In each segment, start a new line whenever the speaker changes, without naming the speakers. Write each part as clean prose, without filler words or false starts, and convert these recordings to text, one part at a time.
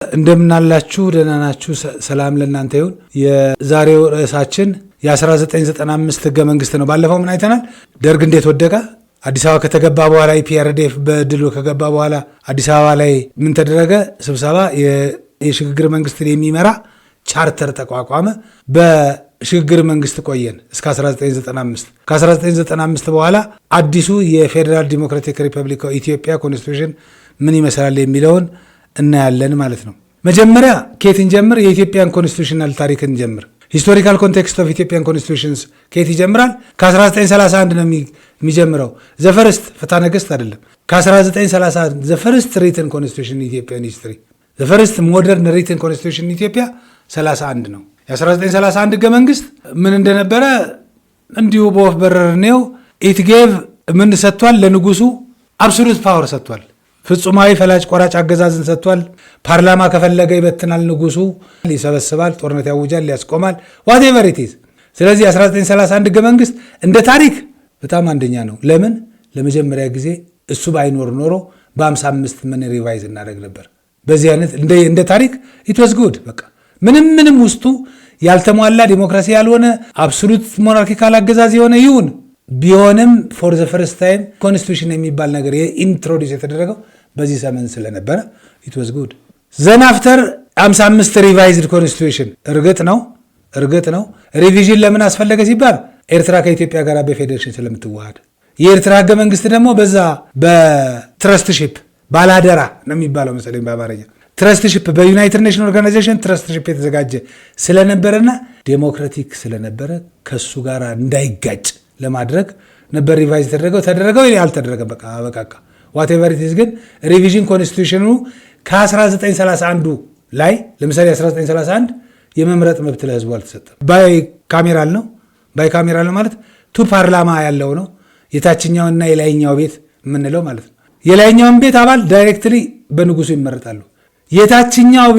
እንደምናላችሁ ደህና ናችሁ? ሰላም ለእናንተ ይሁን። የዛሬው ርዕሳችን የ1995 ህገ መንግስት ነው። ባለፈው ምን አይተናል? ደርግ እንዴት ወደቀ፣ አዲስ አበባ ከተገባ በኋላ ኢፒአርዲኤፍ በድሉ ከገባ በኋላ አዲስ አበባ ላይ ምን ተደረገ? ስብሰባ፣ የሽግግር መንግስትን የሚመራ ቻርተር ተቋቋመ። በሽግግር መንግስት ቆየን እስከ 1995። ከ1995 በኋላ አዲሱ የፌዴራል ዲሞክራቲክ ሪፐብሊክ ኢትዮጵያ ኮንስቲቱሽን ምን ይመስላል የሚለውን እናያለን ማለት ነው። መጀመሪያ ከየት እንጀምር? የኢትዮጵያን ኮንስቲቱሽናል ታሪክ እንጀምር። ሂስቶሪካል ኮንቴክስት ኦፍ ኢትዮጵያን ኮንስቲቱሽንስ ከየት ይጀምራል? ከ1931 ነው የሚጀምረው። ዘፈርስት ፍትሐ ነገሥት አይደለም። ከ1931 ዘፈርስት ሪትን ኮንስቲቱሽን ኢትዮጵያን ሂስትሪ ዘፈርስት ሞደርን ሪትን ኮንስቲቱሽን ኢትዮጵያ 31 ነው። የ1931 ህገ መንግስት ምን እንደነበረ እንዲሁ በወፍ በረር ነው። ኢት ጌቭ ምን ሰጥቷል? ለንጉሱ አብሶሉት ፓወር ሰጥቷል። ፍጹማዊ ፈላጭ ቆራጭ አገዛዝን ሰጥቷል። ፓርላማ ከፈለገ ይበትናል፣ ንጉሱ ይሰበስባል፣ ጦርነት ያውጃል፣ ያስቆማል፣ ዋቴቨር ኢት ኢዝ። ስለዚህ 1931 ህገ መንግስት እንደ ታሪክ በጣም አንደኛ ነው። ለምን? ለመጀመሪያ ጊዜ እሱ ባይኖር ኖሮ በ55 ምን ሪቫይዝ እናደርግ ነበር። በዚህ አይነት እንደ ታሪክ ኢት ዋዝ ጉድ። በቃ ምንም ውስጡ ያልተሟላ ዲሞክራሲ ያልሆነ አብሶሉት ሞናርኪካል አገዛዝ የሆነ ይሁን ቢሆንም ፎር ዘ ፈርስት ታይም ኮንስቲቱሽን የሚባል ነገር ኢንትሮዲስ የተደረገው በዚህ ዘመን ስለነበረ ኢት ዋዝ ጉድ። ዘን አፍተር 55 ሪቫይዝድ ኮንስቲቱሽን እርግጥ ነው ሪቪዥን ለምን አስፈለገ ሲባል ኤርትራ ከኢትዮጵያ ጋር በፌዴሬሽን ስለምትዋሃድ፣ የኤርትራ ህገ መንግስት ደግሞ በዛ በትረስትሺፕ ባላደራ ነው የሚባለው መሰለኝ በአማርኛ ትረስትሺፕ፣ በዩናይትድ ኔሽን ኦርጋናይዜሽን ትረስትሺፕ የተዘጋጀ ስለነበረና ዴሞክራቲክ ስለነበረ ከሱ ጋር እንዳይጋጭ ለማድረግ ነበር ሪቫይዝ ተደረገው አልተደረገም። በቃ ዋቴቨር ኢት ኢዝ። ግን ሪቪዥን ኮንስቲቱሽኑ ከ1931 ላይ ለምሳሌ 1931 የመምረጥ መብት ለህዝቡ አልተሰጠም። ባይ ካሜራል ነው ማለት ቱ ፓርላማ ያለው ነው። የታችኛውና የላይኛው ቤት የምንለው ማለት ነው። የላይኛውን ቤት አባል ዳይሬክትሊ በንጉሱ ይመረጣሉ። የታችኛው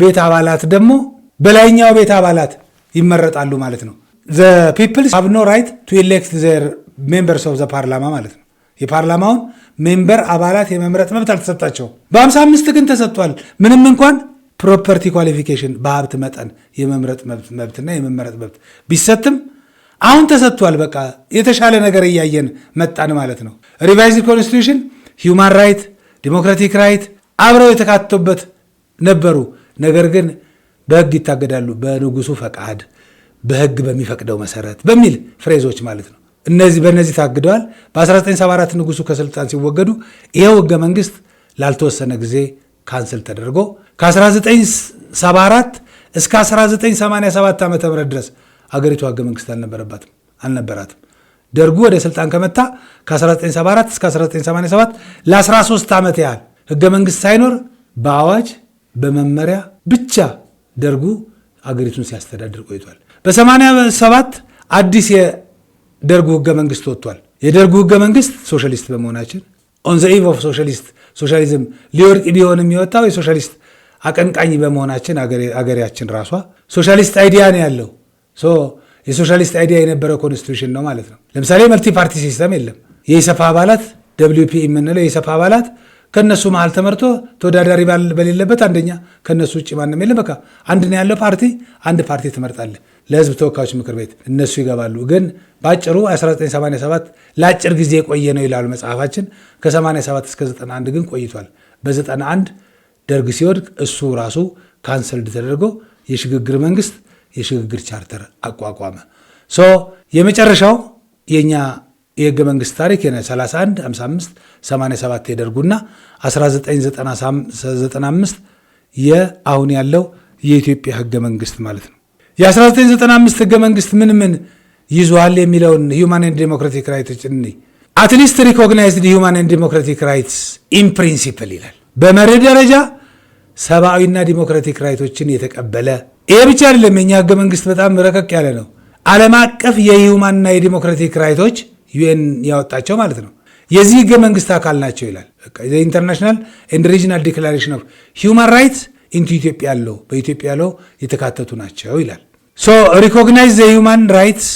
ቤት አባላት ደግሞ በላይኛው ቤት አባላት ይመረጣሉ ማለት ነው። the people have no right to elect their members of the parliament ማለት ነው። የፓርላማውን ሜምበር አባላት የመምረጥ መብት አልተሰጣቸውም። በ55 ግን ተሰጥቷል። ምንም እንኳን ፕሮፐርቲ ኳሊፊኬሽን በሀብት መጠን የመምረጥ መብትና የመመረጥ መብት ቢሰጥም አሁን ተሰጥቷል። በቃ የተሻለ ነገር እያየን መጣን ማለት ነው። ሪቫይዝድ ኮንስቲቱሽን ሂውማን ራይት፣ ዲሞክራቲክ ራይት አብረው የተካተቱበት ነበሩ። ነገር ግን በህግ ይታገዳሉ። በንጉሱ ፈቃድ፣ በህግ በሚፈቅደው መሰረት በሚል ፍሬዞች ማለት ነው። በእነዚህ ታግደዋል። በ1974 ንጉሱ ከስልጣን ሲወገዱ ይኸው ህገ መንግስት ላልተወሰነ ጊዜ ካንስል ተደርጎ ከ1974 እስከ 1987 ዓ ም ድረስ አገሪቱ ህገ መንግስት አልነበራትም። ደርጉ ወደ ስልጣን ከመጣ ከ1974 እስከ 1987 ለ13 ዓመት ያህል ህገ መንግስት ሳይኖር በአዋጅ በመመሪያ ብቻ ደርጉ አገሪቱን ሲያስተዳድር ቆይቷል። በ87 አዲስ የደርጉ ህገ መንግስት ወጥቷል። የደርጉ ህገ መንግስት ሶሻሊስት በመሆናችን ኦን ዘ ኢቭ ኦፍ ሶሻሊዝም ሊወድቅ ቢሆን የሚወጣው የሶሻሊስት አቀንቃኝ በመሆናችን አገሪያችን ራሷ ሶሻሊስት አይዲያ ነው ያለው። የሶሻሊስት አይዲያ የነበረው ኮንስቲቱሽን ነው ማለት ነው። ለምሳሌ መልቲ ፓርቲ ሲስተም የለም። የኢሰፓ አባላት WP የምንለው የኢሰፓ አባላት ከነሱ መሃል ተመርቶ ተወዳዳሪ በሌለበት አንደኛ ከነሱ ውጭ ማንም የለም። በቃ አንድ ነው ያለው ፓርቲ፣ አንድ ፓርቲ ትመርጣለህ ለህዝብ ተወካዮች ምክር ቤት፣ እነሱ ይገባሉ። ግን በአጭሩ 1987 ለአጭር ጊዜ የቆየ ነው ይላሉ መጽሐፋችን። ከ87 እስከ 91 ግን ቆይቷል። በ91 ደርግ ሲወድቅ እሱ ራሱ ካንሰልድ ተደርጎ የሽግግር መንግስት የሽግግር ቻርተር አቋቋመ። የመጨረሻው የኛ የህገ መንግስት ታሪክ 31፣ 55፣ 87 የደርጉና 1995 የአሁን ያለው የኢትዮጵያ ህገ መንግስት ማለት ነው። የ1995 ህገ መንግስት ምን ይዟል የሚለውን ሂውማን ኤንድ ዲሞክራቲክ ራይቶች አትሊስት ሪኮግናይዝድ ሂውማን ኤንድ ዲሞክራቲክ ራይትስ ኢን ፕሪንሲፕል ይላል። በመርህ ደረጃ ሰብአዊና ዲሞክራቲክ ራይቶችን የተቀበለ። ይሄ ብቻ አይደለም። የኛ ህገ መንግስት በጣም ረቀቅ ያለ ነው። ዓለም አቀፍ የሂውማንና የዲሞክራቲክ ራይቶች ዩኤን ያወጣቸው ማለት ነው የዚህ ህገ መንግስት አካል ናቸው ይላል። ኢንተርናሽናል ኤንድ ሪጂናል ዲክላሬሽን ኦፍ ሂውማን ራይትስ ኢንቱ ኢትዮጵያ ያለው በኢትዮጵያ ያለው የተካተቱ ናቸው ይላል። ሪኮግናይዝ ዘ ሂውማን ራይትስ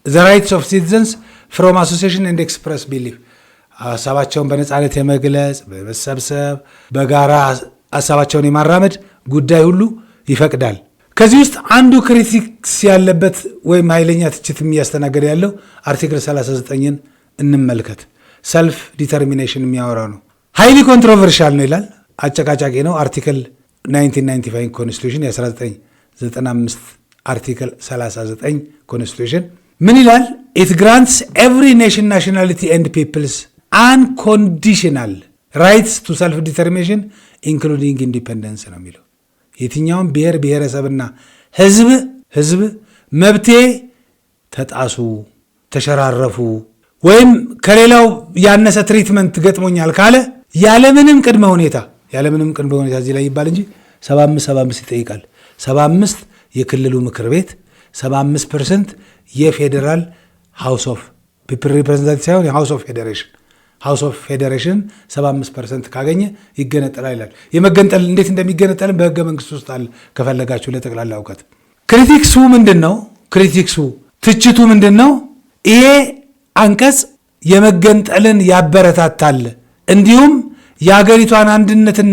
ዘ ራይትስ ኦፍ ሲቲዘንስ ፍሮም አሶሲዬሽን ኤንድ ኤክስፕረስ ቢሊፍ ሀሳባቸውን በነፃነት የመግለጽ በመሰብሰብ በጋራ ሀሳባቸውን የማራመድ ጉዳይ ሁሉ ይፈቅዳል። ከዚህ ውስጥ አንዱ ክሪቲክስ ያለበት ወይም ኃይለኛ ትችት የሚያስተናገድ ያለው አርቲክል 39ን እንመልከት። ሰልፍ ዲተርሚኔሽን የሚያወራው ነው። ሃይሊ ኮንትሮቨርሻል ነው ይላል። አጨቃጫቂ ነው። አርቲክል 1995 ኮንስቲቱሽን የ1995 አርቲክል 39 ኮንስቲቱሽን ምን ይላል? ኢት ግራንትስ ኤቭሪ ኔሽን ናሽናሊቲ ኤንድ ፒፕልስ አንኮንዲሽናል ራይትስ ቱ ሰልፍ ዲተርሚኔሽን ኢንክሉዲንግ ኢንዲፐንደንስ ነው የሚለው። የትኛውም ብሔር ብሔረሰብና ህዝብ መብቴ ተጣሱ፣ ተሸራረፉ ወይም ከሌላው ያነሰ ትሪትመንት ገጥሞኛል ካለ ያለምንም ቅድመ ሁኔታ እዚህ ላይ ይባል እንጂ 75 ይጠይቃል። 75 የክልሉ ምክር ቤት 75% የፌዴራል ሃውስ ኦፍ ፒፕል ሪፕሬዘንታቲቭ ሳይሆን የሃውስ ኦፍ ፌዴሬሽን 75% ካገኘ ይገነጠላል ይላል። የመገንጠል እንዴት እንደሚገነጠልም በህገ መንግስት ውስጥ አለ ከፈለጋችሁ ለጠቅላላ እውቀት። ክሪቲክሱ ምንድን ነው? ትችቱ ምንድን ነው? ይሄ አንቀጽ የመገንጠልን ያበረታታል፣ እንዲሁም የሀገሪቷን አንድነትን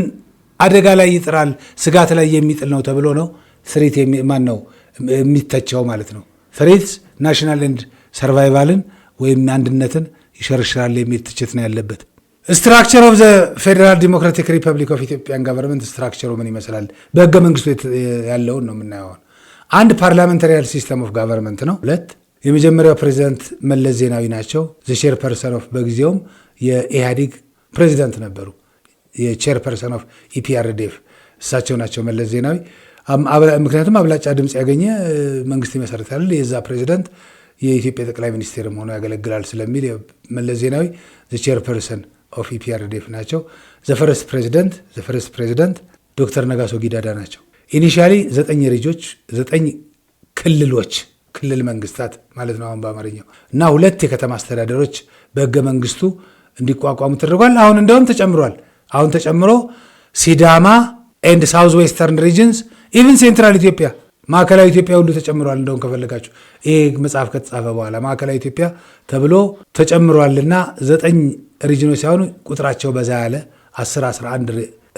አደጋ ላይ ይጥራል፣ ስጋት ላይ የሚጥል ነው ተብሎ ነው ስሬት ማን ነው የሚተቸው ማለት ነው። ስሬት ናሽናል ኤንድ ሰርቫይቫልን ወይም አንድነትን ይሸርሽራል የሚል ትችት ነው ያለበት። ስትራክቸር ኦፍ ዘ ፌዴራል ዲሞክራቲክ ሪፐብሊክ ኦፍ ኢትዮጵያን ጋቨርንመንት ስትራክቸሩ ምን ይመስላል? በህገ መንግስቱ ያለውን ነው የምናየው። አንድ ፓርላሜንታሪያን ሲስተም ኦፍ ጋቨርንመንት ነው። ሁለት የመጀመሪያው ፕሬዚዳንት መለስ ዜናዊ ናቸው። ዘ ቼር ፐርሰን ኦፍ በጊዜውም የኢህአዴግ ፕሬዚዳንት ነበሩ። የቼር ፐርሰን ኦፍ ኢፒአርዲኤፍ እሳቸው ናቸው መለስ ዜናዊ። ምክንያቱም አብላጫ ድምፅ ያገኘ መንግስት ይመሰርታል። የዛ ፕሬዚዳንት የኢትዮጵያ ጠቅላይ ሚኒስቴርም ሆኖ ያገለግላል ስለሚል መለስ ዜናዊ ዘ ቼር ፐርሰን ኦፍ ኢፒአርዲኤፍ ናቸው። ዘፈረስት ፕሬዚዳንት ዶክተር ነጋሶ ጊዳዳ ናቸው። ኢኒሻሊ 9 ክልል መንግስታት ማለት ነው አሁን በአማርኛው እና 2 የከተማ አስተዳደሮች በህገ መንግስቱ እንዲቋቋሙ ተደርጓል። አሁን እንደውም ተጨምሯል። አሁን ተጨምሮ ሲዳማ ኤንድ ሳውዝ ዌስተርን ሪጅንስ ኢቨን ሴንትራል ኢትዮጵያ ማዕከላዊ ኢትዮጵያ ሁሉ ተጨምሯል። እንደውም ከፈለጋችሁ ይሄ መጽሐፍ ከተጻፈ በኋላ ማዕከላዊ ኢትዮጵያ ተብሎ ተጨምሯልና 9 ሪጅኖች ሳይሆኑ ቁጥራቸው በዛ ያለ 10-11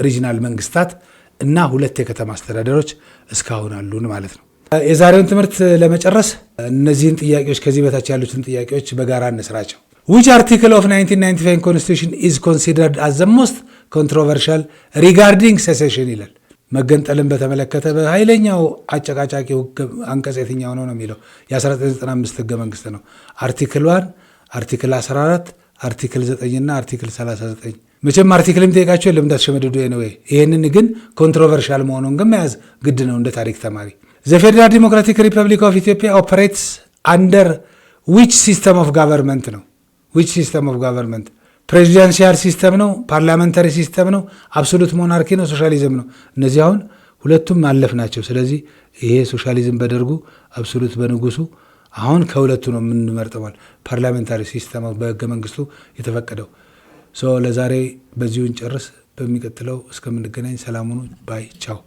ሪጅናል መንግስታት እና 2 የከተማ አስተዳደሮች እስካሁን አሉን ማለት ነው። የዛሬውን ትምህርት ለመጨረስ እነዚህን ጥያቄዎች ከዚህ በታች ያሉትን ጥያቄዎች በጋራ እንስራቸው። Which article of 1995 Constitution is considered as the most controversial regarding secession ይላል። መገንጠልን በተመለከተ በኃይለኛው አጨቃጫቂው አንቀጽ የትኛው ነው የሚለው የ1995 ህገ መንግስት ነው። አርቲክል 1፣ አርቲክል 14፣ አርቲክል 9 እና አርቲክል 39። መቼም አርቲክልም ጠይቃችሁ የለም እንዳትሸመድዱ ነው። ይሄንን ግን ኮንትሮቨርሻል መሆኑን ግን መያዝ ግድ ነው እንደ ታሪክ ተማሪ። The Federal Democratic Republic of Ethiopia operates under which system of government ነው? which system of government? ፕሬዚደንሻል ሲስተም ነው? ፓርላመንታሪ ሲስተም ነው? አብሶሉት ሞናርኪ ነው? ሶሻሊዝም ነው? እነዚህ አሁን ሁለቱም ማለፍ ናቸው። ስለዚህ ይሄ ሶሻሊዝም በደርጉ አብሶሉት በንጉሱ አሁን ከሁለቱ ነው የምንመርጠዋል። ፓርላሜንታሪ ሲስተም በህገ መንግስቱ የተፈቀደው። ለዛሬ በዚሁ እንጨርስ። በሚቀጥለው እስከምንገናኝ ሰላም ሁኑ። ባይ ቻው።